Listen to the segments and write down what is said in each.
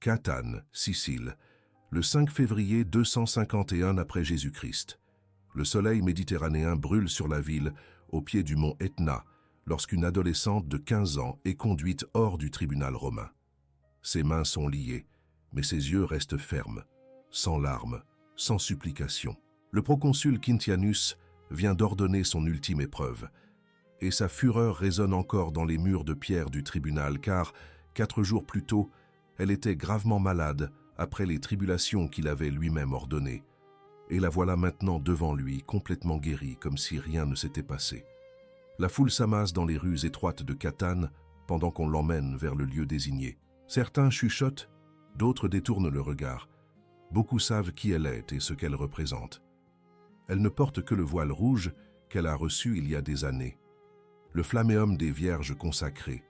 Catane, Sicile, le 5 février 251 après Jésus-Christ. Le soleil méditerranéen brûle sur la ville, au pied du mont Etna, lorsqu'une adolescente de 15 ans est conduite hors du tribunal romain. Ses mains sont liées, mais ses yeux restent fermes, sans larmes, sans supplication. Le proconsul Quintianus vient d'ordonner son ultime épreuve, et sa fureur résonne encore dans les murs de pierre du tribunal, car, 4 jours plus tôt, elle était gravement malade après les tribulations qu'il avait lui-même ordonnées. Et la voilà maintenant devant lui, complètement guérie, comme si rien ne s'était passé. La foule s'amasse dans les rues étroites de Catane pendant qu'on l'emmène vers le lieu désigné. Certains chuchotent, d'autres détournent le regard. Beaucoup savent qui elle est et ce qu'elle représente. Elle ne porte que le voile rouge qu'elle a reçu il y a des années, le flamméum des vierges consacrées.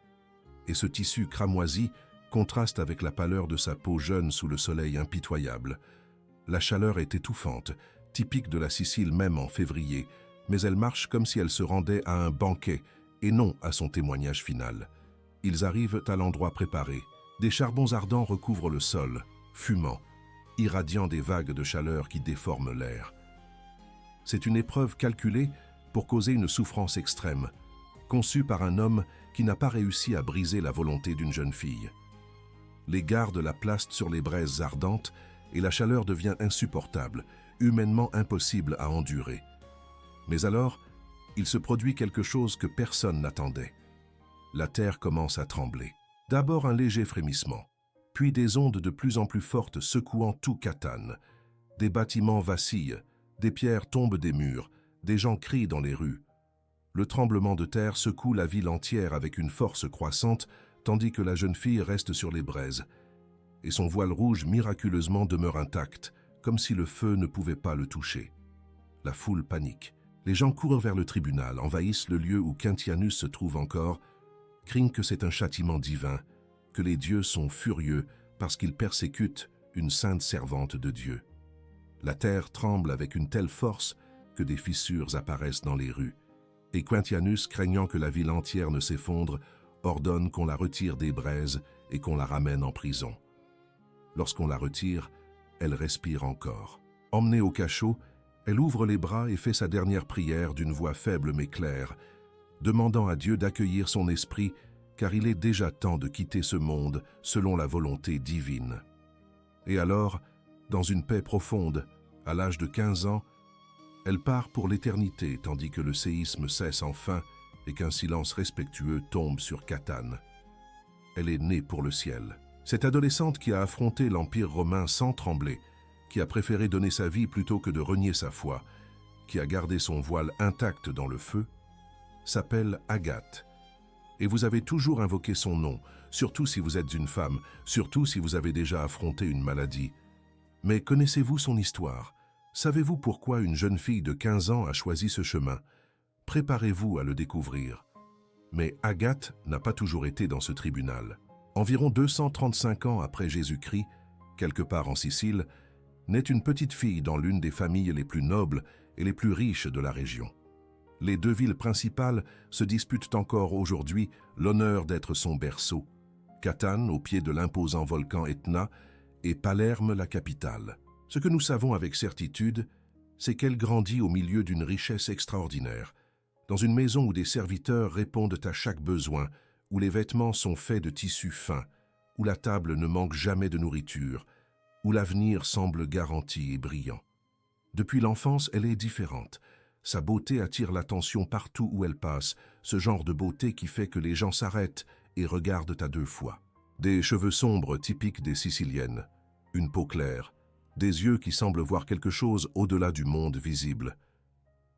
Et ce tissu cramoisi contraste avec la pâleur de sa peau jeune sous le soleil impitoyable. La chaleur est étouffante, typique de la Sicile même en février, mais elle marche comme si elle se rendait à un banquet et non à son témoignage final. Ils arrivent à l'endroit préparé. Des charbons ardents recouvrent le sol, fumant, irradiant des vagues de chaleur qui déforment l'air. C'est une épreuve calculée pour causer une souffrance extrême, conçue par un homme qui n'a pas réussi à briser la volonté d'une jeune fille. Les gardes la placent sur les braises ardentes et la chaleur devient insupportable, humainement impossible à endurer. Mais alors, il se produit quelque chose que personne n'attendait. La terre commence à trembler. D'abord un léger frémissement, puis des ondes de plus en plus fortes secouant tout Catane. Des bâtiments vacillent, des pierres tombent des murs, des gens crient dans les rues. Le tremblement de terre secoue la ville entière avec une force croissante, tandis que la jeune fille reste sur les braises. Et son voile rouge miraculeusement demeure intact, comme si le feu ne pouvait pas le toucher. La foule panique. Les gens courent vers le tribunal, envahissent le lieu où Quintianus se trouve encore, craignent que c'est un châtiment divin, que les dieux sont furieux parce qu'ils persécutent une sainte servante de Dieu. La terre tremble avec une telle force que des fissures apparaissent dans les rues, et Quintianus, craignant que la ville entière ne s'effondre, ordonne qu'on la retire des braises et qu'on la ramène en prison. Lorsqu'on la retire, elle respire encore. Emmenée au cachot, elle ouvre les bras et fait sa dernière prière d'une voix faible mais claire, demandant à Dieu d'accueillir son esprit, car il est déjà temps de quitter ce monde selon la volonté divine. Et alors, dans une paix profonde, à l'âge de 15 ans, elle part pour l'éternité tandis que le séisme cesse enfin et qu'un silence respectueux tombe sur Catane. Elle est née pour le ciel. Cette adolescente qui a affronté l'Empire romain sans trembler, qui a préféré donner sa vie plutôt que de renier sa foi, qui a gardé son voile intact dans le feu, s'appelle Agathe. Et vous avez toujours invoqué son nom, surtout si vous êtes une femme, surtout si vous avez déjà affronté une maladie. Mais connaissez-vous son histoire? Savez-vous pourquoi une jeune fille de 15 ans a choisi ce chemin? Préparez-vous à le découvrir. Mais Agathe n'a pas toujours été dans ce tribunal. Environ 235 ans après Jésus-Christ, quelque part en Sicile, naît une petite fille dans l'une des familles les plus nobles et les plus riches de la région. Les deux villes principales se disputent encore aujourd'hui l'honneur d'être son berceau. Catane, au pied de l'imposant volcan Etna, et Palerme, la capitale. Ce que nous savons avec certitude, c'est qu'elle grandit au milieu d'une richesse extraordinaire, dans une maison où des serviteurs répondent à chaque besoin, où les vêtements sont faits de tissus fins, où la table ne manque jamais de nourriture, où l'avenir semble garanti et brillant. Depuis l'enfance, elle est différente. Sa beauté attire l'attention partout où elle passe, ce genre de beauté qui fait que les gens s'arrêtent et regardent à 2 fois. Des cheveux sombres typiques des Siciliennes, une peau claire, des yeux qui semblent voir quelque chose au-delà du monde visible.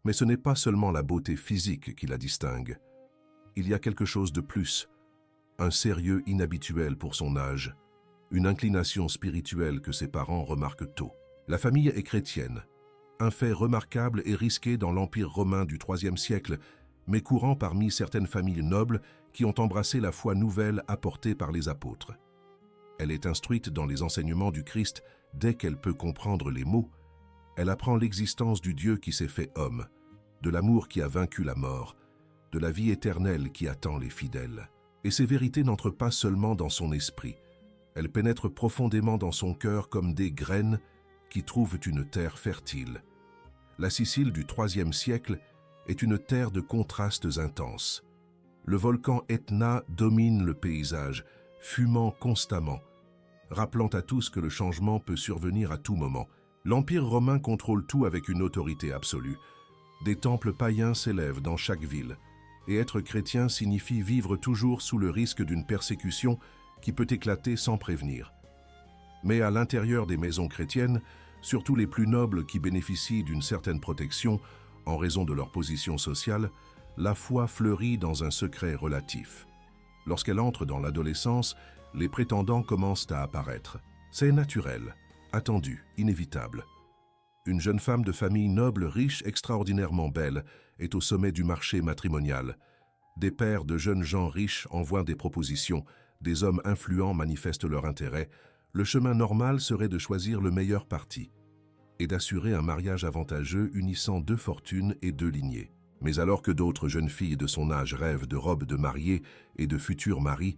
Mais ce n'est pas seulement la beauté physique qui la distingue. Il y a quelque chose de plus, un sérieux inhabituel pour son âge, une inclination spirituelle que ses parents remarquent tôt. La famille est chrétienne, un fait remarquable et risqué dans l'Empire romain du IIIe siècle, mais courant parmi certaines familles nobles qui ont embrassé la foi nouvelle apportée par les apôtres. Elle est instruite dans les enseignements du Christ dès qu'elle peut comprendre les mots. Elle apprend l'existence du Dieu qui s'est fait homme, de l'amour qui a vaincu la mort, de la vie éternelle qui attend les fidèles. Et ces vérités n'entrent pas seulement dans son esprit, Elles pénètrent profondément dans son cœur comme des graines qui trouvent une terre fertile. La Sicile du IIIe siècle est une terre de contrastes intenses. Le volcan Etna domine le paysage, fumant constamment, rappelant à tous que le changement peut survenir à tout moment. L'Empire romain contrôle tout avec une autorité absolue. Des temples païens s'élèvent dans chaque ville, et être chrétien signifie vivre toujours sous le risque d'une persécution qui peut éclater sans prévenir. Mais à l'intérieur des maisons chrétiennes, surtout les plus nobles qui bénéficient d'une certaine protection en raison de leur position sociale, la foi fleurit dans un secret relatif. Lorsqu'elle entre dans l'adolescence, les prétendants commencent à apparaître. C'est naturel, attendu, inévitable. Une jeune femme de famille noble, riche, extraordinairement belle, est au sommet du marché matrimonial. Des pères de jeunes gens riches envoient des propositions, des hommes influents manifestent leur intérêt. Le chemin normal serait de choisir le meilleur parti et d'assurer un mariage avantageux unissant deux fortunes et deux lignées. Mais alors que d'autres jeunes filles de son âge rêvent de robes de mariée et de futurs maris,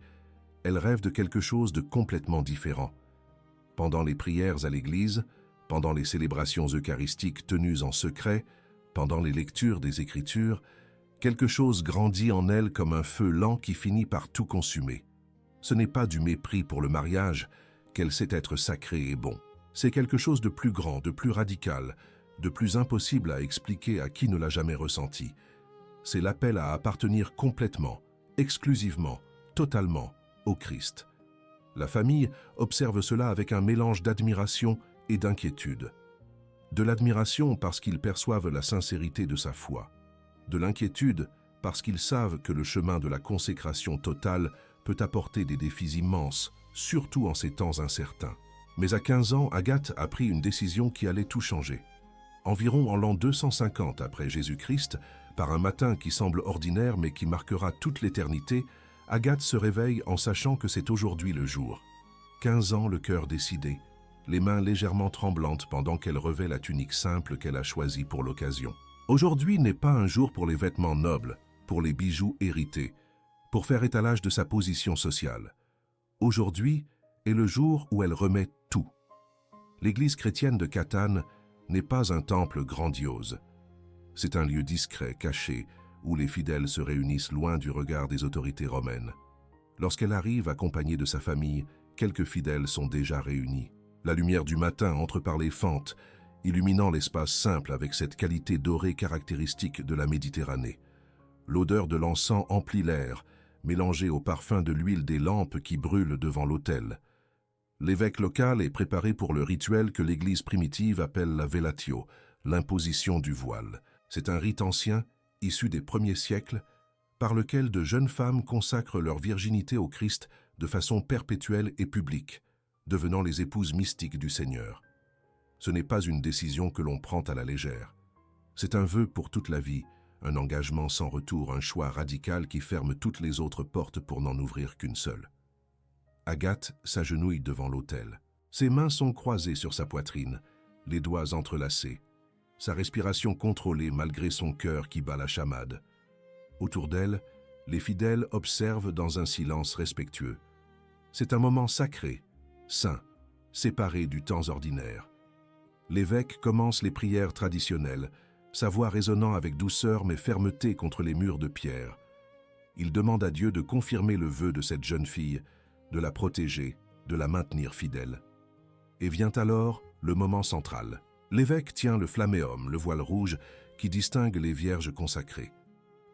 elle rêve de quelque chose de complètement différent. Pendant les prières à l'église, pendant les célébrations eucharistiques tenues en secret, pendant les lectures des Écritures, quelque chose grandit en elle comme un feu lent qui finit par tout consumer. Ce n'est pas du mépris pour le mariage qu'elle sait être sacré et bon. C'est quelque chose de plus grand, de plus radical, de plus impossible à expliquer à qui ne l'a jamais ressenti. C'est l'appel à appartenir complètement, exclusivement, totalement au Christ. La famille observe cela avec un mélange d'admiration et d'inquiétude. De l'admiration parce qu'ils perçoivent la sincérité de sa foi. De l'inquiétude parce qu'ils savent que le chemin de la consécration totale peut apporter des défis immenses, surtout en ces temps incertains. Mais à 15 ans, Agathe a pris une décision qui allait tout changer. Environ en l'an 250 après Jésus-Christ, par un matin qui semble ordinaire mais qui marquera toute l'éternité, Agathe se réveille en sachant que c'est aujourd'hui le jour. 15 ans, le cœur décidé, les mains légèrement tremblantes pendant qu'elle revêt la tunique simple qu'elle a choisie pour l'occasion. Aujourd'hui n'est pas un jour pour les vêtements nobles, pour les bijoux hérités, pour faire étalage de sa position sociale. Aujourd'hui est le jour où elle remet tout. L'église chrétienne de Catane n'est pas un temple grandiose. C'est un lieu discret, caché, où les fidèles se réunissent loin du regard des autorités romaines. Lorsqu'elle arrive accompagnée de sa famille, quelques fidèles sont déjà réunis. La lumière du matin entre par les fentes, illuminant l'espace simple avec cette qualité dorée caractéristique de la Méditerranée. L'odeur de l'encens emplit l'air, mélangée au parfum de l'huile des lampes qui brûlent devant l'autel. L'évêque local est préparé pour le rituel que l'Église primitive appelle la vellatio, l'imposition du voile. C'est un rite ancien, issu des premiers siècles, par lequel de jeunes femmes consacrent leur virginité au Christ de façon perpétuelle et publique, devenant les épouses mystiques du Seigneur. Ce n'est pas une décision que l'on prend à la légère. C'est un vœu pour toute la vie, un engagement sans retour, un choix radical qui ferme toutes les autres portes pour n'en ouvrir qu'une seule. Agathe s'agenouille devant l'autel. Ses mains sont croisées sur sa poitrine, les doigts entrelacés, sa respiration contrôlée malgré son cœur qui bat la chamade. Autour d'elle, les fidèles observent dans un silence respectueux. C'est un moment sacré, saint, séparé du temps ordinaire. L'évêque commence les prières traditionnelles, sa voix résonnant avec douceur mais fermeté contre les murs de pierre. Il demande à Dieu de confirmer le vœu de cette jeune fille, de la protéger, de la maintenir fidèle. Et vient alors le moment central. L'évêque tient le flamméum, le voile rouge, qui distingue les vierges consacrées.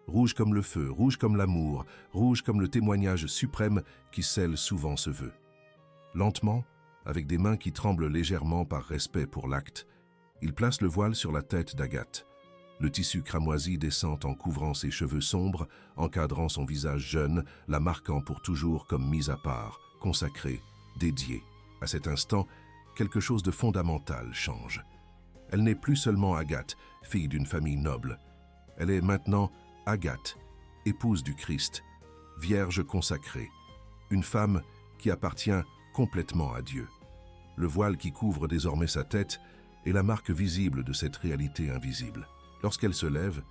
Rouge comme le feu, rouge comme l'amour, rouge comme le témoignage suprême qui scelle souvent ce vœu. Lentement, avec des mains qui tremblent légèrement par respect pour l'acte, il place le voile sur la tête d'Agathe. Le tissu cramoisi descend en couvrant ses cheveux sombres, encadrant son visage jeune, la marquant pour toujours comme mise à part, consacrée, dédiée. À cet instant, quelque chose de fondamental change. Elle n'est plus seulement Agathe, fille d'une famille noble. Elle est maintenant Agathe, épouse du Christ, vierge consacrée, une femme qui appartient complètement à Dieu. Le voile qui couvre désormais sa tête est la marque visible de cette réalité invisible. Lorsqu'elle se lève,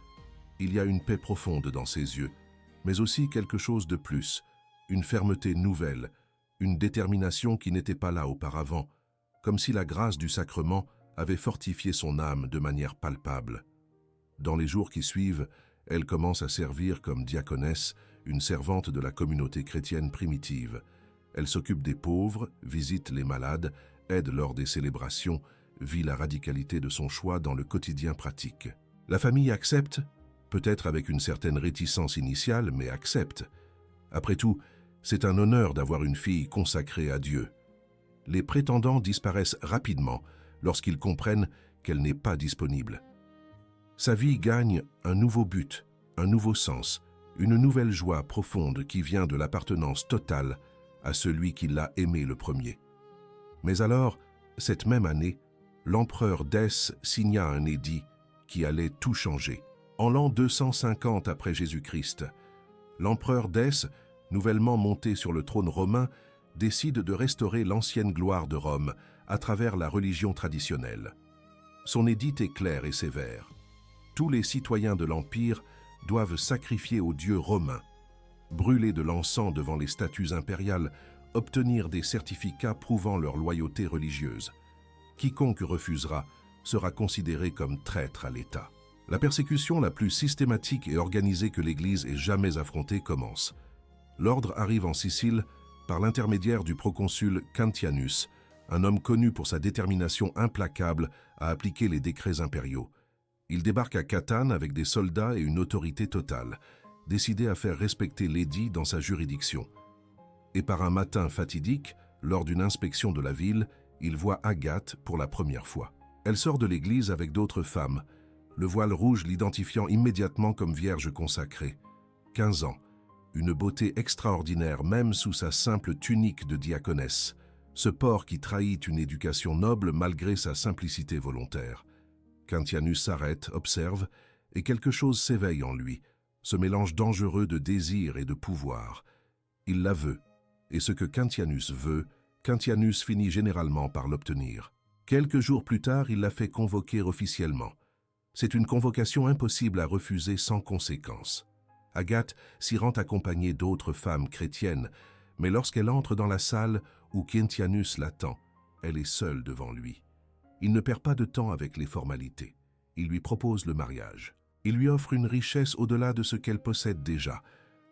il y a une paix profonde dans ses yeux, mais aussi quelque chose de plus, une fermeté nouvelle, une détermination qui n'était pas là auparavant, comme si la grâce du sacrement avait fortifié son âme de manière palpable. Dans les jours qui suivent, elle commence à servir comme diaconesse, une servante de la communauté chrétienne primitive. Elle s'occupe des pauvres, visite les malades, aide lors des célébrations, vit la radicalité de son choix dans le quotidien pratique. La famille accepte, peut-être avec une certaine réticence initiale, mais accepte. Après tout, c'est un honneur d'avoir une fille consacrée à Dieu. Les prétendants disparaissent rapidement lorsqu'ils comprennent qu'elle n'est pas disponible. Sa vie gagne un nouveau but, un nouveau sens, une nouvelle joie profonde qui vient de l'appartenance totale à celui qui l'a aimé le premier. Mais alors, cette même année, l'empereur Dèce signa un édit qui allait tout changer. En l'an 250 après Jésus-Christ, l'empereur Dèce, nouvellement monté sur le trône romain, décide de restaurer l'ancienne gloire de Rome à travers la religion traditionnelle. Son édit est clair et sévère. Tous les citoyens de l'Empire doivent sacrifier aux dieux romains, brûler de l'encens devant les statues impériales, obtenir des certificats prouvant leur loyauté religieuse. Quiconque refusera sera considéré comme traître à l'État. La persécution la plus systématique et organisée que l'Église ait jamais affrontée commence. L'ordre arrive en Sicile par l'intermédiaire du proconsul Quintianus, un homme connu pour sa détermination implacable à appliquer les décrets impériaux. Il débarque à Catane avec des soldats et une autorité totale, décidé à faire respecter l'édit dans sa juridiction. Et par un matin fatidique, lors d'une inspection de la ville, il voit Agathe pour la première fois. Elle sort de l'église avec d'autres femmes, le voile rouge l'identifiant immédiatement comme vierge consacrée. 15 ans, une beauté extraordinaire même sous sa simple tunique de diaconesse, ce port qui trahit une éducation noble malgré sa simplicité volontaire. Quintianus s'arrête, observe, et quelque chose s'éveille en lui, ce mélange dangereux de désir et de pouvoir. Il la veut, et ce que Quintianus veut, Quintianus finit généralement par l'obtenir. Quelques jours plus tard, il la fait convoquer officiellement. C'est une convocation impossible à refuser sans conséquence. Agathe s'y rend accompagnée d'autres femmes chrétiennes, mais lorsqu'elle entre dans la salle où Quintianus l'attend, elle est seule devant lui. Il ne perd pas de temps avec les formalités. Il lui propose le mariage. Il lui offre une richesse au-delà de ce qu'elle possède déjà,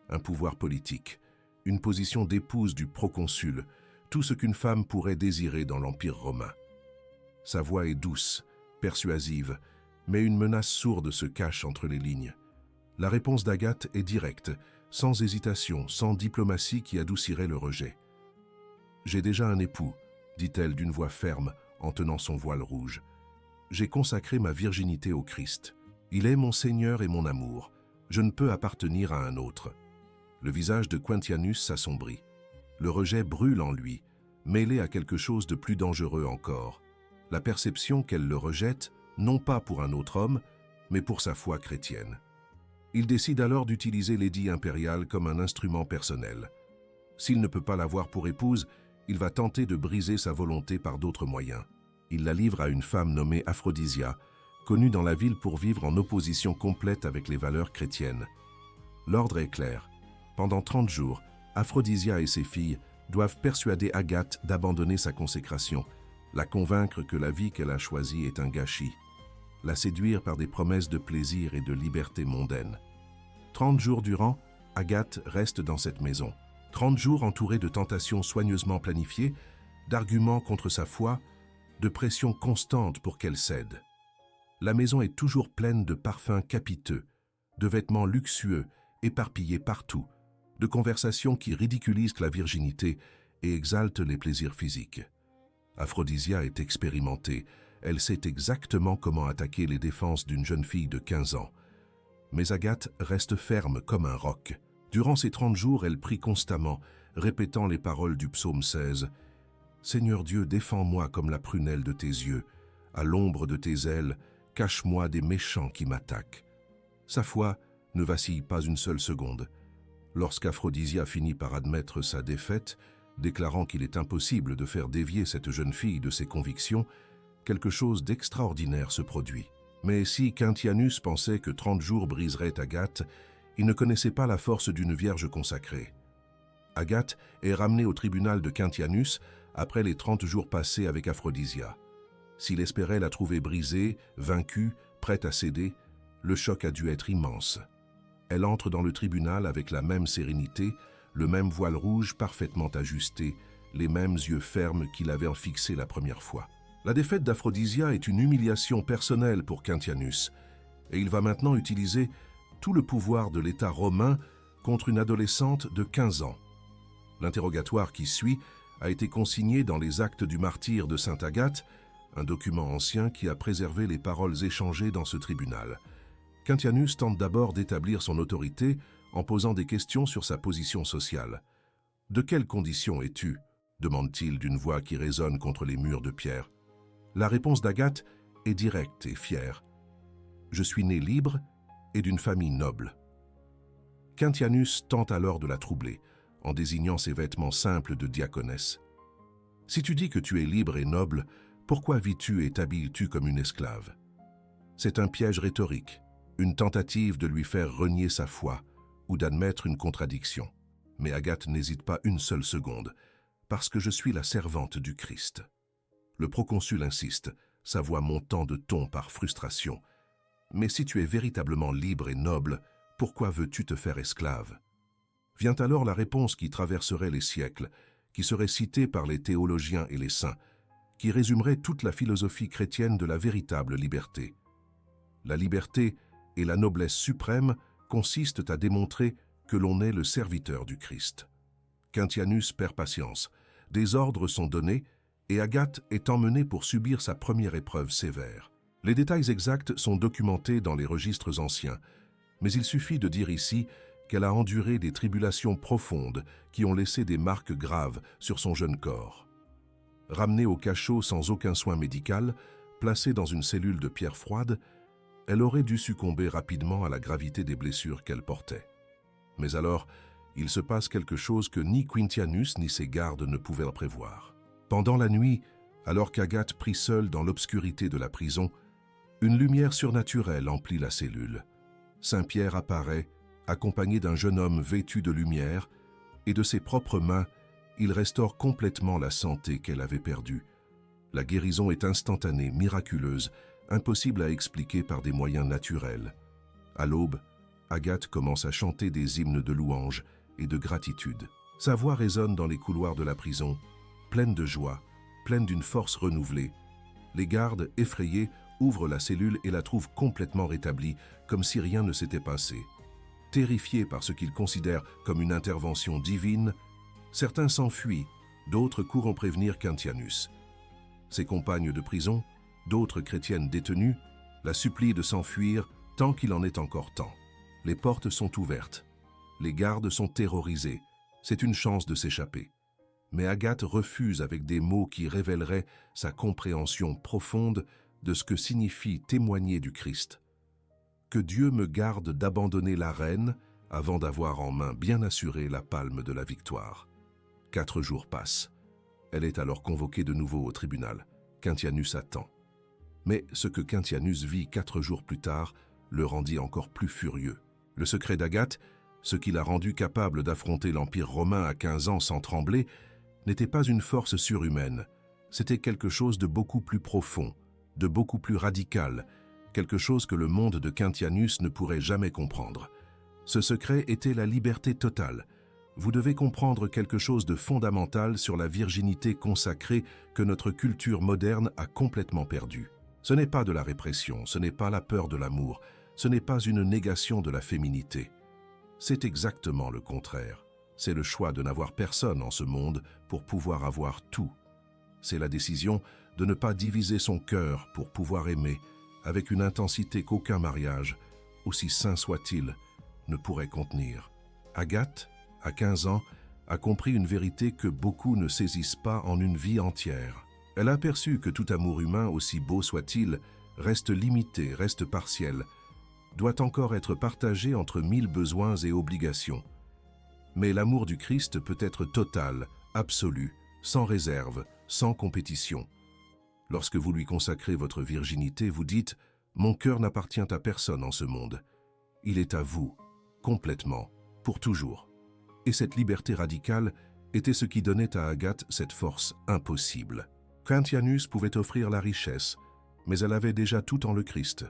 un pouvoir politique, une position d'épouse du proconsul, tout ce qu'une femme pourrait désirer dans l'Empire romain. Sa voix est douce, persuasive, mais une menace sourde se cache entre les lignes. La réponse d'Agathe est directe, sans hésitation, sans diplomatie qui adoucirait le rejet. « J'ai déjà un époux », dit-elle d'une voix ferme en tenant son voile rouge. « J'ai consacré ma virginité au Christ. Il est mon Seigneur et mon amour. Je ne peux appartenir à un autre. » Le visage de Quintianus s'assombrit. Le rejet brûle en lui, mêlé à quelque chose de plus dangereux encore. La perception qu'elle le rejette, non pas pour un autre homme, mais pour sa foi chrétienne. Il décide alors d'utiliser l'édit impérial comme un instrument personnel. S'il ne peut pas l'avoir pour épouse, il va tenter de briser sa volonté par d'autres moyens. Il la livre à une femme nommée Aphrodisia, connue dans la ville pour vivre en opposition complète avec les valeurs chrétiennes. L'ordre est clair. Pendant 30 jours, Aphrodisia et ses filles doivent persuader Agathe d'abandonner sa consécration, la convaincre que la vie qu'elle a choisie est un gâchis, la séduire par des promesses de plaisir et de liberté mondaine. 30 jours durant, Agathe reste dans cette maison. 30 jours entourés de tentations soigneusement planifiées, d'arguments contre sa foi, de pressions constantes pour qu'elle cède. La maison est toujours pleine de parfums capiteux, de vêtements luxueux, éparpillés partout, de conversations qui ridiculisent la virginité et exaltent les plaisirs physiques. Aphrodisia est expérimentée, elle sait exactement comment attaquer les défenses d'une jeune fille de 15 ans. Mais Agathe reste ferme comme un roc. Durant ces 30 jours, elle prie constamment, répétant les paroles du psaume 16. « Seigneur Dieu, défends-moi comme la prunelle de tes yeux. À l'ombre de tes ailes, cache-moi des méchants qui m'attaquent. » Sa foi ne vacille pas une seule seconde. Lorsqu'Aphrodisia finit par admettre sa défaite, déclarant qu'il est impossible de faire dévier cette jeune fille de ses convictions, quelque chose d'extraordinaire se produit. Mais si Quintianus pensait que 30 jours briseraient Agathe, il ne connaissait pas la force d'une vierge consacrée. Agathe est ramenée au tribunal de Quintianus après les 30 jours passés avec Aphrodisia. S'il espérait la trouver brisée, vaincue, prête à céder, le choc a dû être immense. Elle entre dans le tribunal avec la même sérénité, le même voile rouge parfaitement ajusté, les mêmes yeux fermes qu'il avait fixés la première fois. La défaite d'Aphrodisia est une humiliation personnelle pour Quintianus, et il va maintenant utiliser tout le pouvoir de l'État romain contre une adolescente de 15 ans. L'interrogatoire qui suit a été consigné dans les Actes du martyre de Sainte Agathe, un document ancien qui a préservé les paroles échangées dans ce tribunal. Quintianus tente d'abord d'établir son autorité en posant des questions sur sa position sociale. « De quelles conditions es-tu » demande-t-il d'une voix qui résonne contre les murs de pierre. La réponse d'Agathe est directe et fière. « Je suis né libre et d'une famille noble. » Quintianus tente alors de la troubler, en désignant ses vêtements simples de diaconesse. « Si tu dis que tu es libre et noble, pourquoi vis-tu et t'habilles-tu comme une esclave ?» C'est un piège rhétorique, une tentative de lui faire renier sa foi ou d'admettre une contradiction. Mais Agathe n'hésite pas une seule seconde, parce que je suis la servante du Christ. Le proconsul insiste, sa voix montant de ton par frustration. Mais si tu es véritablement libre et noble, pourquoi veux-tu te faire esclave? Vient alors la réponse qui traverserait les siècles, qui serait citée par les théologiens et les saints, qui résumerait toute la philosophie chrétienne de la véritable liberté. La liberté et la noblesse suprême consistent à démontrer que l'on est le serviteur du Christ. Quintianus perd patience, des ordres sont donnés et Agathe est emmenée pour subir sa première épreuve sévère. Les détails exacts sont documentés dans les registres anciens, mais il suffit de dire ici qu'elle a enduré des tribulations profondes qui ont laissé des marques graves sur son jeune corps. Ramenée au cachot sans aucun soin médical, placée dans une cellule de pierre froide, elle aurait dû succomber rapidement à la gravité des blessures qu'elle portait. Mais alors, il se passe quelque chose que ni Quintianus ni ses gardes ne pouvaient prévoir. Pendant la nuit, alors qu'Agathe prit seule dans l'obscurité de la prison, une lumière surnaturelle emplit la cellule. Saint Pierre apparaît, accompagné d'un jeune homme vêtu de lumière, et de ses propres mains, il restaure complètement la santé qu'elle avait perdue. La guérison est instantanée, miraculeuse, impossible à expliquer par des moyens naturels. À l'aube, Agathe commence à chanter des hymnes de louange et de gratitude. Sa voix résonne dans les couloirs de la prison, pleine de joie, pleine d'une force renouvelée. Les gardes, effrayés, ouvrent la cellule et la trouvent complètement rétablie, comme si rien ne s'était passé. Terrifiés par ce qu'ils considèrent comme une intervention divine, certains s'enfuient, d'autres courent prévenir Quintianus. Ses compagnes de prison, d'autres chrétiennes détenues, la supplient de s'enfuir tant qu'il en est encore temps. Les portes sont ouvertes. Les gardes sont terrorisés. C'est une chance de s'échapper. Mais Agathe refuse avec des mots qui révéleraient sa compréhension profonde de ce que signifie témoigner du Christ. Que Dieu me garde d'abandonner la reine avant d'avoir en main bien assurée la palme de la victoire. 4 jours passent. Elle est alors convoquée de nouveau au tribunal. Quintianus attend. Mais ce que Quintianus vit 4 jours plus tard le rendit encore plus furieux. Le secret d'Agathe, ce qui l'a rendu capable d'affronter l'Empire romain à 15 ans sans trembler, n'était pas une force surhumaine. C'était quelque chose de beaucoup plus profond, de beaucoup plus radical, quelque chose que le monde de Quintianus ne pourrait jamais comprendre. Ce secret était la liberté totale. Vous devez comprendre quelque chose de fondamental sur la virginité consacrée que notre culture moderne a complètement perdue. Ce n'est pas de la répression, ce n'est pas la peur de l'amour, ce n'est pas une négation de la féminité. C'est exactement le contraire. C'est le choix de n'avoir personne en ce monde pour pouvoir avoir tout. C'est la décision de ne pas diviser son cœur pour pouvoir aimer avec une intensité qu'aucun mariage, aussi saint soit-il, ne pourrait contenir. Agathe, à 15 ans, a compris une vérité que beaucoup ne saisissent pas en une vie entière. Elle a aperçu que tout amour humain, aussi beau soit-il, reste limité, reste partiel, doit encore être partagé entre 1000 besoins et obligations. Mais l'amour du Christ peut être total, absolu, sans réserve, sans compétition. Lorsque vous lui consacrez votre virginité, vous dites « Mon cœur n'appartient à personne en ce monde. Il est à vous, complètement, pour toujours. » Et cette liberté radicale était ce qui donnait à Agathe cette force impossible. Quintianus pouvait offrir la richesse, mais elle avait déjà tout en le Christ.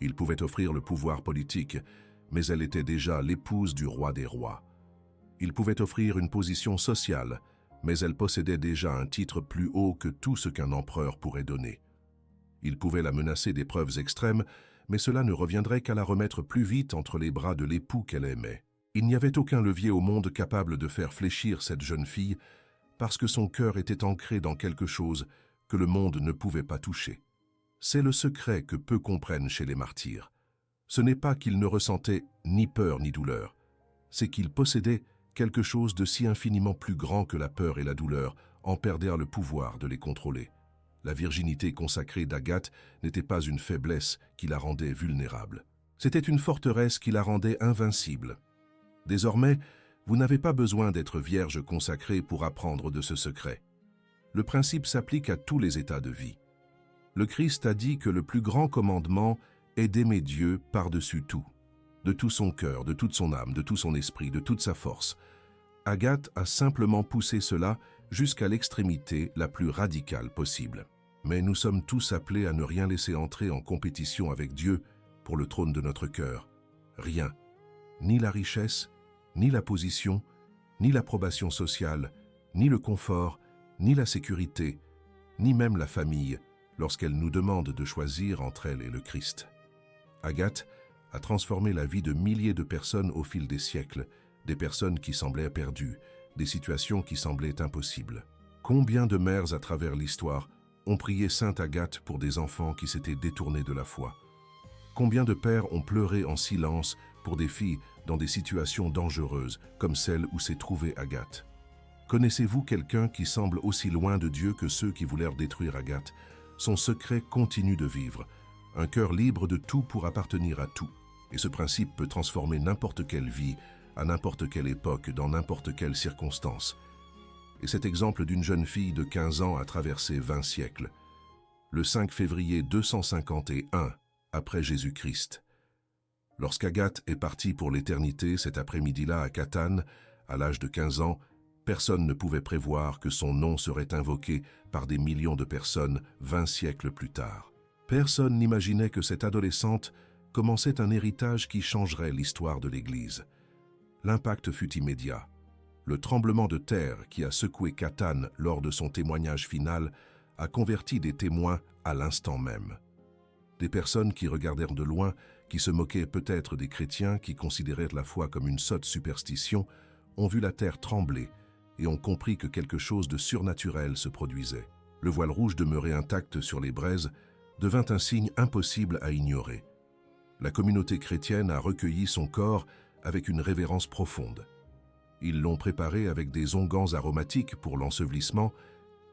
Il pouvait offrir le pouvoir politique, mais elle était déjà l'épouse du roi des rois. Il pouvait offrir une position sociale, mais elle possédait déjà un titre plus haut que tout ce qu'un empereur pourrait donner. Il pouvait la menacer d'épreuves extrêmes, mais cela ne reviendrait qu'à la remettre plus vite entre les bras de l'époux qu'elle aimait. Il n'y avait aucun levier au monde capable de faire fléchir cette jeune fille, parce que son cœur était ancré dans quelque chose que le monde ne pouvait pas toucher. C'est le secret que peu comprennent chez les martyrs. Ce n'est pas qu'ils ne ressentaient ni peur ni douleur, c'est qu'ils possédaient quelque chose de si infiniment plus grand que la peur et la douleur en perdèrent le pouvoir de les contrôler. La virginité consacrée d'Agathe n'était pas une faiblesse qui la rendait vulnérable. C'était une forteresse qui la rendait invincible. Désormais, vous n'avez pas besoin d'être vierge consacrée pour apprendre de ce secret. Le principe s'applique à tous les états de vie. Le Christ a dit que le plus grand commandement est d'aimer Dieu par-dessus tout, de tout son cœur, de toute son âme, de tout son esprit, de toute sa force. Agathe a simplement poussé cela jusqu'à l'extrémité la plus radicale possible. Mais nous sommes tous appelés à ne rien laisser entrer en compétition avec Dieu pour le trône de notre cœur. Rien, ni la richesse, ni la position, ni l'approbation sociale, ni le confort, ni la sécurité, ni même la famille, lorsqu'elle nous demande de choisir entre elle et le Christ. Agathe a transformé la vie de milliers de personnes au fil des siècles, des personnes qui semblaient perdues, des situations qui semblaient impossibles. Combien de mères à travers l'histoire ont prié Sainte Agathe pour des enfants qui s'étaient détournés de la foi? Combien de pères ont pleuré en silence pour des filles dans des situations dangereuses, comme celle où s'est trouvée Agathe? Connaissez-vous quelqu'un qui semble aussi loin de Dieu que ceux qui voulèrent détruire Agathe? Son secret continue de vivre, un cœur libre de tout pour appartenir à tout. Et ce principe peut transformer n'importe quelle vie, à n'importe quelle époque, dans n'importe quelle circonstance. Et cet exemple d'une jeune fille de 15 ans a traversé 20 siècles. Le 5 février 251 après Jésus-Christ. Lorsqu'Agathe est partie pour l'éternité cet après-midi-là à Catane, à l'âge de 15 ans, personne ne pouvait prévoir que son nom serait invoqué par des millions de personnes 20 siècles plus tard. Personne n'imaginait que cette adolescente commençait un héritage qui changerait l'histoire de l'Église. L'impact fut immédiat. Le tremblement de terre qui a secoué Catane lors de son témoignage final a converti des témoins à l'instant même. Des personnes qui regardèrent de loin, qui se moquaient peut-être des chrétiens, qui considéraient la foi comme une sotte superstition, ont vu la terre trembler et ont compris que quelque chose de surnaturel se produisait. Le voile rouge demeuré intact sur les braises devint un signe impossible à ignorer. La communauté chrétienne a recueilli son corps avec une révérence profonde. Ils l'ont préparé avec des onguents aromatiques pour l'ensevelissement,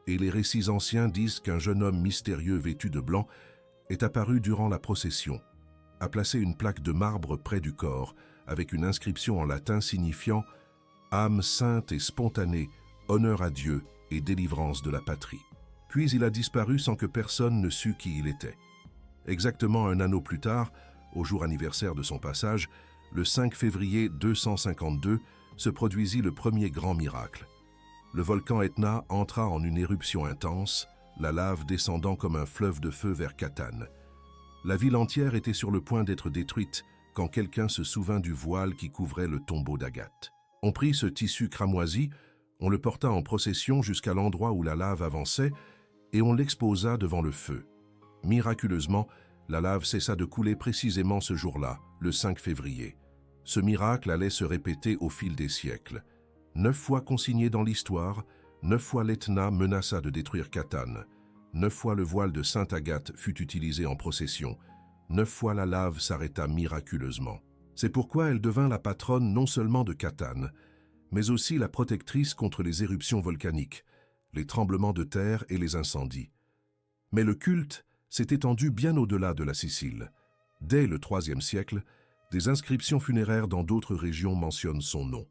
et les récits anciens disent qu'un jeune homme mystérieux vêtu de blanc est apparu durant la procession, a placé une plaque de marbre près du corps, avec une inscription en latin signifiant « âme sainte et spontanée, honneur à Dieu et délivrance de la patrie ». Puis il a disparu sans que personne ne sût qui il était. Exactement un anneau plus tard, au jour anniversaire de son passage, le 5 février 252, se produisit le premier grand miracle. Le volcan Etna entra en une éruption intense, la lave descendant comme un fleuve de feu vers Catane. La ville entière était sur le point d'être détruite quand quelqu'un se souvint du voile qui couvrait le tombeau d'Agathe. On prit ce tissu cramoisi, on le porta en procession jusqu'à l'endroit où la lave avançait et on l'exposa devant le feu. Miraculeusement, la lave cessa de couler précisément ce jour-là, le 5 février. Ce miracle allait se répéter au fil des siècles. 9 fois consigné dans l'histoire, 9 fois l'Etna menaça de détruire Catane. 9 fois le voile de Sainte Agathe fut utilisé en procession. 9 fois la lave s'arrêta miraculeusement. C'est pourquoi elle devint la patronne non seulement de Catane, mais aussi la protectrice contre les éruptions volcaniques, les tremblements de terre et les incendies. Mais le culte s'est étendu bien au-delà de la Sicile. Dès le IIIe siècle, des inscriptions funéraires dans d'autres régions mentionnent son nom.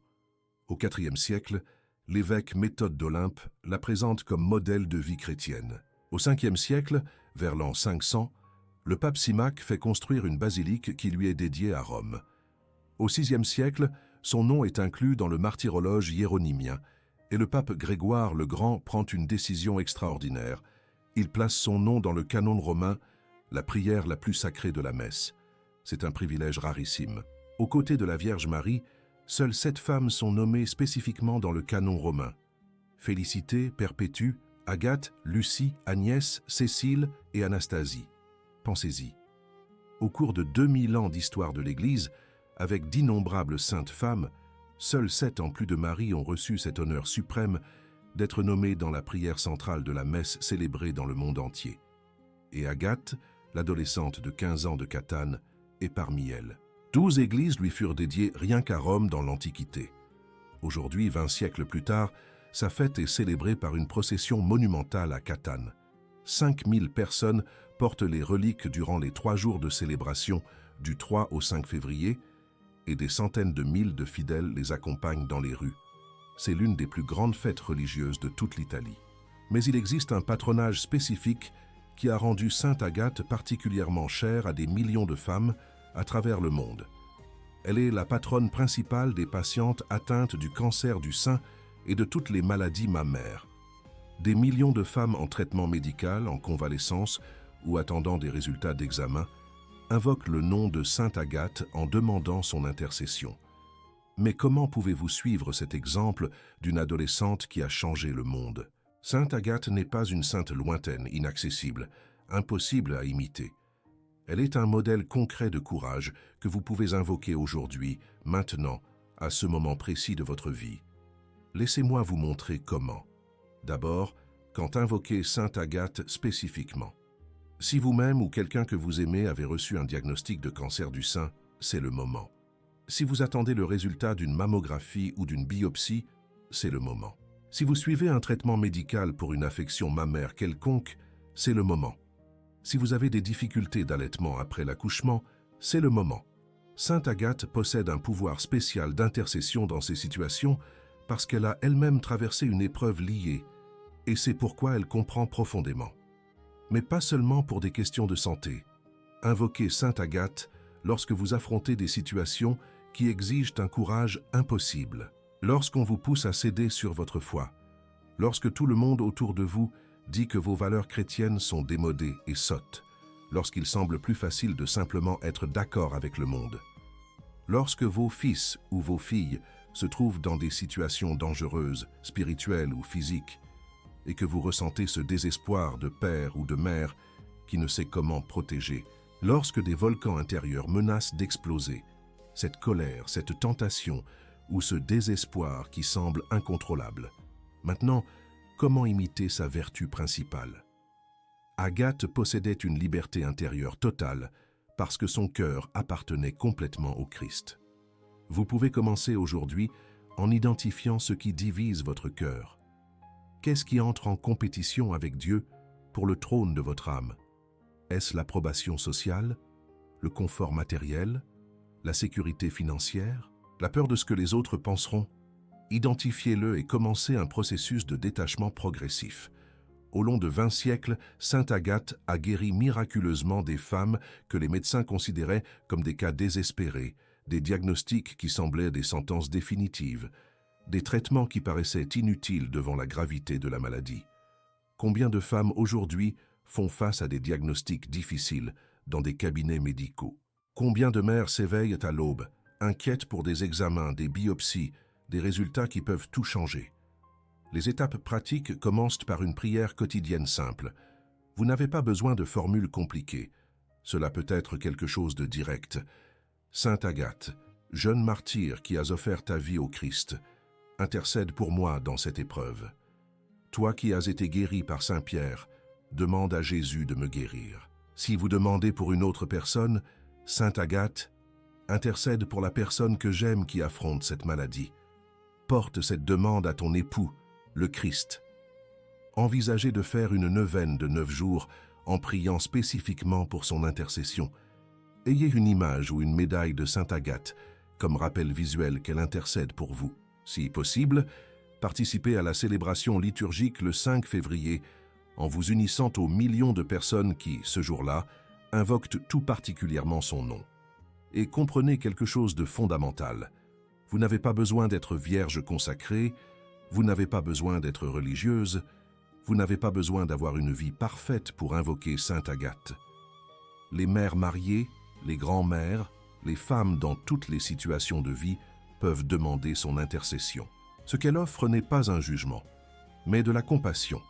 Au IVe siècle, l'évêque Méthode d'Olympe la présente comme modèle de vie chrétienne. Au Ve siècle, vers l'an 500, le pape Symmach fait construire une basilique qui lui est dédiée à Rome. Au VIe siècle, son nom est inclus dans le martyrologe hiéronymien, et le pape Grégoire le Grand prend une décision extraordinaire. Il place son nom dans le canon romain, la prière la plus sacrée de la messe. C'est un privilège rarissime. Aux côtés de la Vierge Marie, seules 7 femmes sont nommées spécifiquement dans le canon romain. Félicité, Perpétue, Agathe, Lucie, Agnès, Cécile et Anastasie. Pensez-y. Au cours de 2000 ans d'histoire de l'Église, avec d'innombrables saintes femmes, seules 7 en plus de Marie ont reçu cet honneur suprême d'être nommées dans la prière centrale de la messe célébrée dans le monde entier. Et Agathe, l'adolescente de 15 ans de Catane, est parmi elles. 12 églises lui furent dédiées rien qu'à Rome dans l'Antiquité. Aujourd'hui, 20 siècles plus tard, sa fête est célébrée par une procession monumentale à Catane. 5000 personnes portent les reliques durant les 3 jours de célébration du 3 au 5 février et des centaines de mille de fidèles les accompagnent dans les rues. C'est l'une des plus grandes fêtes religieuses de toute l'Italie. Mais il existe un patronage spécifique qui a rendu Sainte Agathe particulièrement chère à des millions de femmes à travers le monde. Elle est la patronne principale des patientes atteintes du cancer du sein et de toutes les maladies mammaires. Des millions de femmes en traitement médical, en convalescence ou attendant des résultats d'examen invoquent le nom de Sainte Agathe en demandant son intercession. Mais comment pouvez-vous suivre cet exemple d'une adolescente qui a changé le monde? Sainte Agathe n'est pas une sainte lointaine, inaccessible, impossible à imiter. Elle est un modèle concret de courage que vous pouvez invoquer aujourd'hui, maintenant, à ce moment précis de votre vie. Laissez-moi vous montrer comment. D'abord, quand invoquer Sainte Agathe spécifiquement. Si vous-même ou quelqu'un que vous aimez avez reçu un diagnostic de cancer du sein, c'est le moment. Si vous attendez le résultat d'une mammographie ou d'une biopsie, c'est le moment. Si vous suivez un traitement médical pour une affection mammaire quelconque, c'est le moment. Si vous avez des difficultés d'allaitement après l'accouchement, c'est le moment. Sainte Agathe possède un pouvoir spécial d'intercession dans ces situations parce qu'elle a elle-même traversé une épreuve liée, et c'est pourquoi elle comprend profondément. Mais pas seulement pour des questions de santé. Invoquez Sainte Agathe lorsque vous affrontez des situations qui exigent un courage impossible, lorsqu'on vous pousse à céder sur votre foi, lorsque tout le monde autour de vous dit que vos valeurs chrétiennes sont démodées et sottes, lorsqu'il semble plus facile de simplement être d'accord avec le monde. Lorsque vos fils ou vos filles se trouvent dans des situations dangereuses, spirituelles ou physiques, et que vous ressentez ce désespoir de père ou de mère qui ne sait comment protéger, lorsque des volcans intérieurs menacent d'exploser, cette colère, cette tentation ou ce désespoir qui semble incontrôlable. Maintenant, comment imiter sa vertu principale? Agathe possédait une liberté intérieure totale parce que son cœur appartenait complètement au Christ. Vous pouvez commencer aujourd'hui en identifiant ce qui divise votre cœur. Qu'est-ce qui entre en compétition avec Dieu pour le trône de votre âme? Est-ce l'approbation sociale, le confort matériel, la sécurité financière, la peur de ce que les autres penseront? Identifiez-le et commencez un processus de détachement progressif. Au long de 20 siècles, Sainte Agathe a guéri miraculeusement des femmes que les médecins considéraient comme des cas désespérés, des diagnostics qui semblaient des sentences définitives, des traitements qui paraissaient inutiles devant la gravité de la maladie. Combien de femmes aujourd'hui font face à des diagnostics difficiles dans des cabinets médicaux? Combien de mères s'éveillent à l'aube, inquiètes pour des examens, des biopsies, des résultats qui peuvent tout changer? Les étapes pratiques commencent par une prière quotidienne simple. Vous n'avez pas besoin de formules compliquées. Cela peut être quelque chose de direct. Sainte Agathe, jeune martyre qui as offert ta vie au Christ, intercède pour moi dans cette épreuve. Toi qui as été guéri par Saint Pierre, demande à Jésus de me guérir. Si vous demandez pour une autre personne, Sainte Agathe, intercède pour la personne que j'aime qui affronte cette maladie. Porte cette demande à ton époux, le Christ. Envisagez de faire une neuvaine de 9 jours en priant spécifiquement pour son intercession. Ayez une image ou une médaille de Sainte Agathe comme rappel visuel qu'elle intercède pour vous. Si possible, participez à la célébration liturgique le 5 février en vous unissant aux millions de personnes qui, ce jour-là, invoquent tout particulièrement son nom. Et comprenez quelque chose de fondamental. Vous n'avez pas besoin d'être vierge consacrée, vous n'avez pas besoin d'être religieuse, vous n'avez pas besoin d'avoir une vie parfaite pour invoquer Sainte Agathe. Les mères mariées, les grands-mères, les femmes dans toutes les situations de vie peuvent demander son intercession. Ce qu'elle offre n'est pas un jugement, mais de la compassion.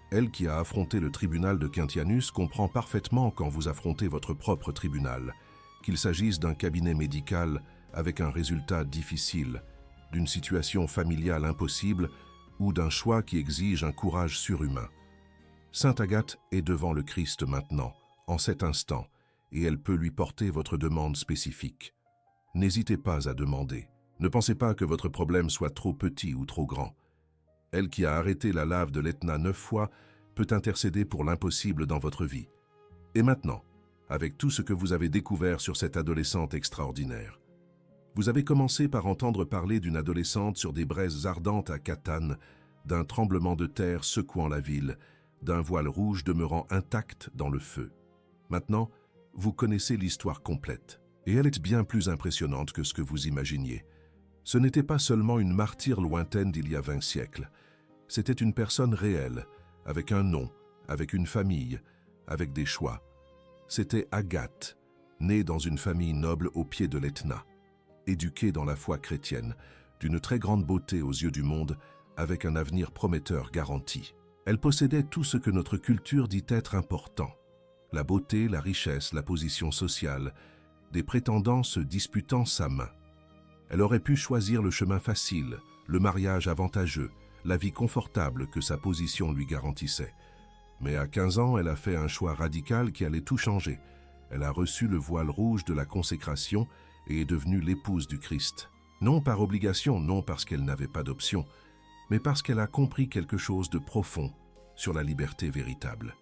Elle qui a affronté le tribunal de Quintianus comprend parfaitement quand vous affrontez votre propre tribunal, qu'il s'agisse d'un cabinet médical avec un résultat difficile, d'une situation familiale impossible ou d'un choix qui exige un courage surhumain. Sainte Agathe est devant le Christ maintenant, en cet instant, et elle peut lui porter votre demande spécifique. N'hésitez pas à demander. Ne pensez pas que votre problème soit trop petit ou trop grand. Elle qui a arrêté la lave de l'Etna 9 fois peut intercéder pour l'impossible dans votre vie. Et maintenant, avec tout ce que vous avez découvert sur cette adolescente extraordinaire. Vous avez commencé par entendre parler d'une adolescente sur des braises ardentes à Catane, d'un tremblement de terre secouant la ville, d'un voile rouge demeurant intact dans le feu. Maintenant, vous connaissez l'histoire complète, et elle est bien plus impressionnante que ce que vous imaginiez. Ce n'était pas seulement une martyre lointaine d'il y a 20 siècles, c'était une personne réelle, avec un nom, avec une famille, avec des choix. C'était Agathe, née dans une famille noble au pied de l'Etna, éduquée dans la foi chrétienne, d'une très grande beauté aux yeux du monde, avec un avenir prometteur garanti. Elle possédait tout ce que notre culture dit être important. La beauté, la richesse, la position sociale, des prétendants se disputant sa main. Elle aurait pu choisir le chemin facile, le mariage avantageux, la vie confortable que sa position lui garantissait. Mais à 15 ans, elle a fait un choix radical qui allait tout changer. Elle a reçu le voile rouge de la consécration et est devenue l'épouse du Christ. Non par obligation, non parce qu'elle n'avait pas d'option, mais parce qu'elle a compris quelque chose de profond sur la liberté véritable.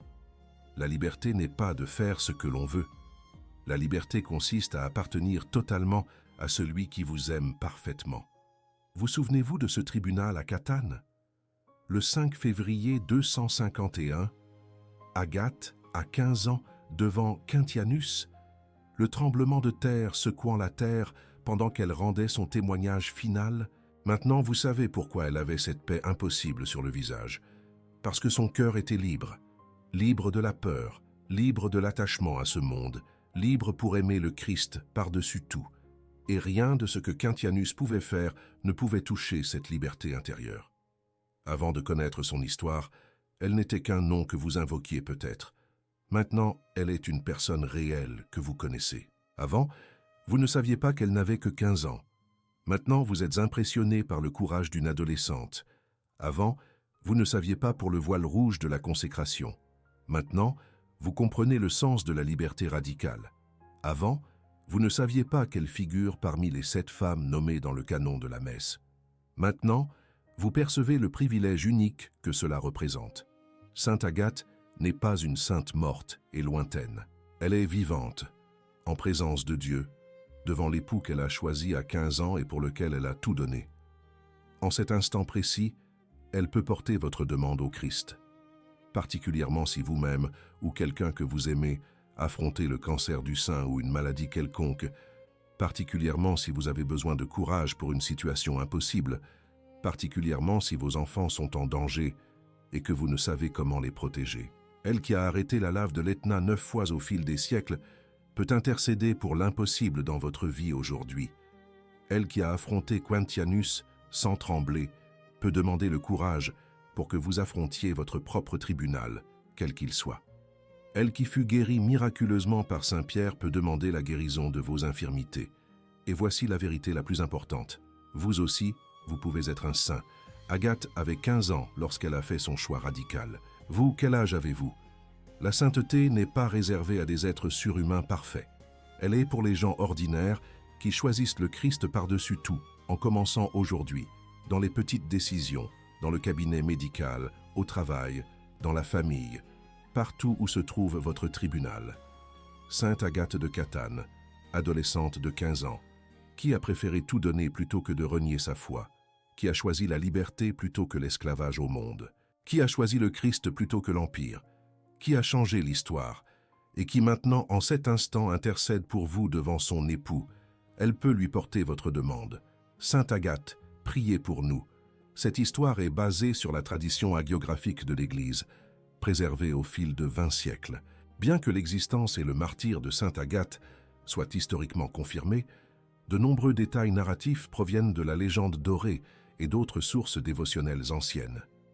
La liberté n'est pas de faire ce que l'on veut. La liberté consiste à appartenir totalement à celui qui vous aime parfaitement. Vous souvenez-vous de ce tribunal à Catane? Le 5 février 251, Agathe, à 15 ans, devant Quintianus, le tremblement de terre secouant la terre pendant qu'elle rendait son témoignage final. Maintenant, vous savez pourquoi elle avait cette paix impossible sur le visage. Parce que son cœur était libre, libre de la peur, libre de l'attachement à ce monde, libre pour aimer le Christ par-dessus tout. Et rien de ce que Quintianus pouvait faire ne pouvait toucher cette liberté intérieure. Avant de connaître son histoire, elle n'était qu'un nom que vous invoquiez peut-être. Maintenant, elle est une personne réelle que vous connaissez. Avant, vous ne saviez pas qu'elle n'avait que 15 ans. Maintenant, vous êtes impressionné par le courage d'une adolescente. Avant, vous ne saviez pas pour le voile rouge de la consécration. Maintenant, vous comprenez le sens de la liberté radicale. Avant, vous ne saviez pas qu'elle figure parmi les 7 femmes nommées dans le canon de la messe. Maintenant, vous percevez le privilège unique que cela représente. Sainte Agathe n'est pas une sainte morte et lointaine. Elle est vivante, en présence de Dieu, devant l'époux qu'elle a choisi à 15 ans et pour lequel elle a tout donné. En cet instant précis, elle peut porter votre demande au Christ, particulièrement si vous-même ou quelqu'un que vous aimez affrontez le cancer du sein ou une maladie quelconque, particulièrement si vous avez besoin de courage pour une situation impossible, particulièrement si vos enfants sont en danger et que vous ne savez comment les protéger. Elle qui a arrêté la lave de l'Etna 9 fois au fil des siècles peut intercéder pour l'impossible dans votre vie aujourd'hui. Elle qui a affronté Quintianus sans trembler peut demander le courage pour que vous affrontiez votre propre tribunal, quel qu'il soit. Elle qui fut guérie miraculeusement par Saint Pierre peut demander la guérison de vos infirmités. Et voici la vérité la plus importante. Vous aussi, vous pouvez être un saint. Agathe avait 15 ans lorsqu'elle a fait son choix radical. Vous, quel âge avez-vous? La sainteté n'est pas réservée à des êtres surhumains parfaits. Elle est pour les gens ordinaires qui choisissent le Christ par-dessus tout, en commençant aujourd'hui, dans les petites décisions, dans le cabinet médical, au travail, dans la famille, partout où se trouve votre tribunal. Sainte Agathe de Catane, adolescente de 15 ans, qui a préféré tout donner plutôt que de renier sa foi, qui a choisi la liberté plutôt que l'esclavage au monde, qui a choisi le Christ plutôt que l'Empire, qui a changé l'histoire, et qui maintenant, en cet instant, intercède pour vous devant son époux. Elle peut lui porter votre demande. Sainte Agathe, priez pour nous. Cette histoire est basée sur la tradition hagiographique de l'Église, préservée au fil de 20 siècles. Bien que l'existence et le martyre de Sainte Agathe soient historiquement confirmés, de nombreux détails narratifs proviennent de la légende dorée et d'autres sources dévotionnelles anciennes.